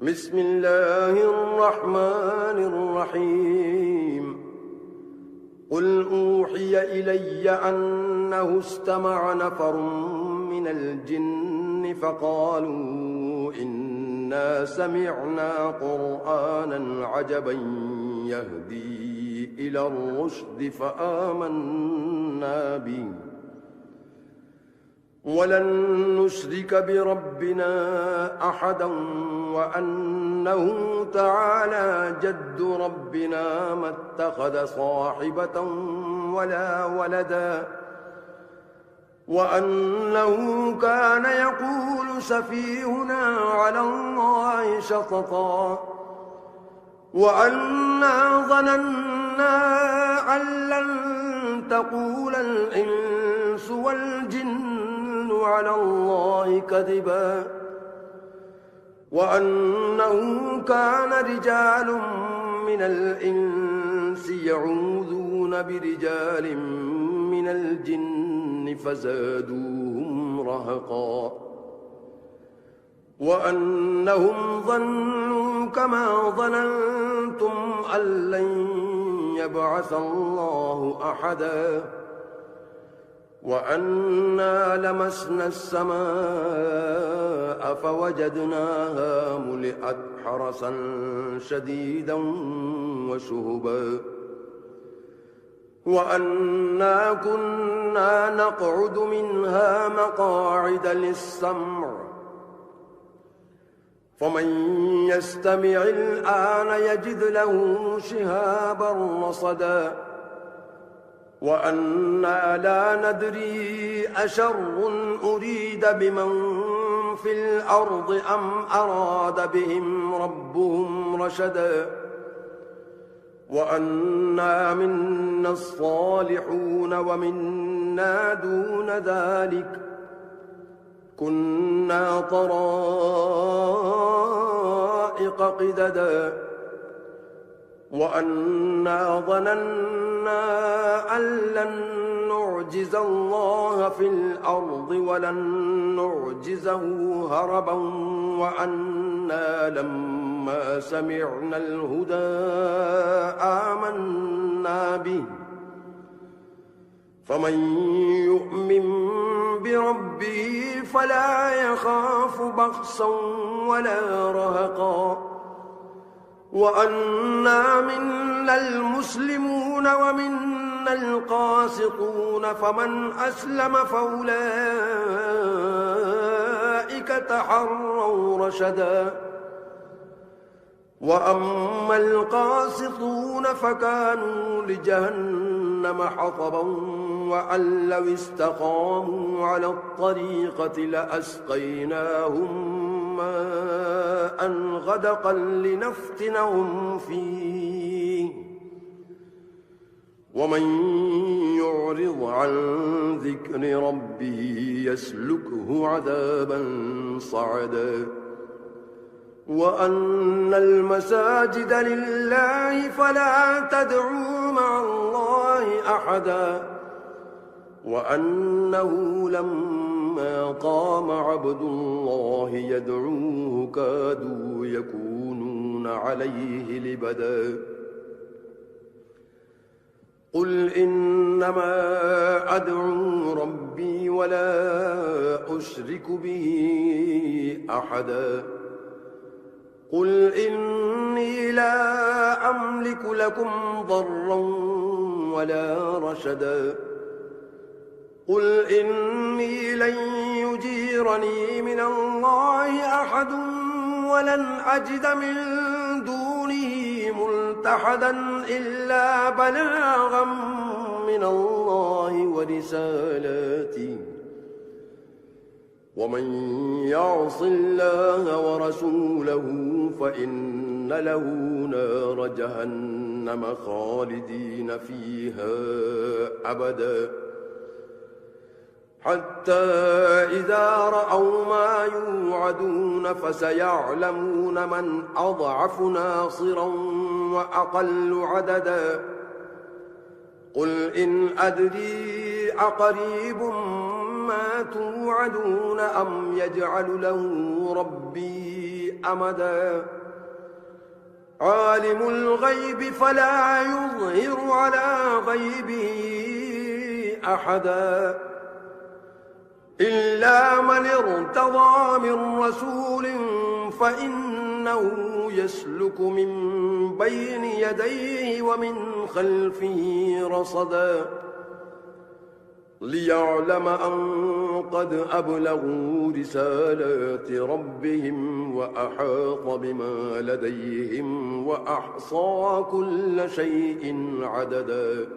بسم الله الرحمن الرحيم قل أوحي إلي أنه استمع نفر من الجن فقالوا إنا سمعنا قرآنا عجبا يهدي إلى الرشد فآمنا به ولن نشرك بربنا أحدا وأنه تعالى جد ربنا ما اتخذ صاحبة ولا ولدا وأنه كان يقول سفيهنا على الله شططا وأنا ظننا أن لن تقول الإنس والجن على الله كذبا وأنه كان رجال من الإنس يعوذون برجال من الجن فزادوهم رهقا وأنهم ظنوا كما ظننتم أن لن يبعث الله أحدا وأنا لمسنا السماء فوجدناها ملئت حرسا شديدا وشهبا وأنا كنا نقعد منها مقاعد للسمع فمن يستمع الآن يجد له شهابا رصدا وأنا لا ندري أشر أريد بمن في الأرض أم أراد بهم ربهم رشدا وأنا منا الصالحون ومنا دون ذلك كنا طرائق قددا وأنا ظننا أن لن نعجز الله في الأرض ولن نعجزه هربا وأنا لما سمعنا الهدى آمنا به فمن يؤمن بربه فلا يخاف بخسا ولا رهقا وأنا منا المسلمون ومنا القاسطون فمن أسلم فأولئك تحروا رشدا وأما القاسطون فكانوا لجهنم حطبا وأن لو استقاموا على الطريقة لأسقيناهم ماء غدقا لنفتنهم فيه ومن يعرض عن ذكر ربه يسلكه عذابا صعدا وأن المساجد لله فلا تدعوا مع الله أحدا وأنه لما قام عبد الله يدعوه كادوا يكونون عليه لبدا قل إنما أدعو ربي ولا أشرك به أحدا قل إني لا أملك لكم ضرا ولا رشدا قل إني لن يجيرني من الله أحد ولن أجد من دونه ملتحدا إلا بلاغا من الله ورسالاته ومن يعص الله ورسوله فإن له نار جهنم خالدين فيها أبدا حتى إذا رأوا ما يوعدون فسيعلمون من أضعف ناصرا وأقل عددا قل إن أدري أقريب ما توعدون أم يجعل له ربي أمدا عالم الغيب فلا يظهر على غيبه أحدا إلا من ارتضى من رسول فإنه يسلك من بين يديه ومن خلفه رصدا ليعلم أن قد أبلغوا رسالات ربهم وأحاط بما لديهم وأحصى كل شيء عددا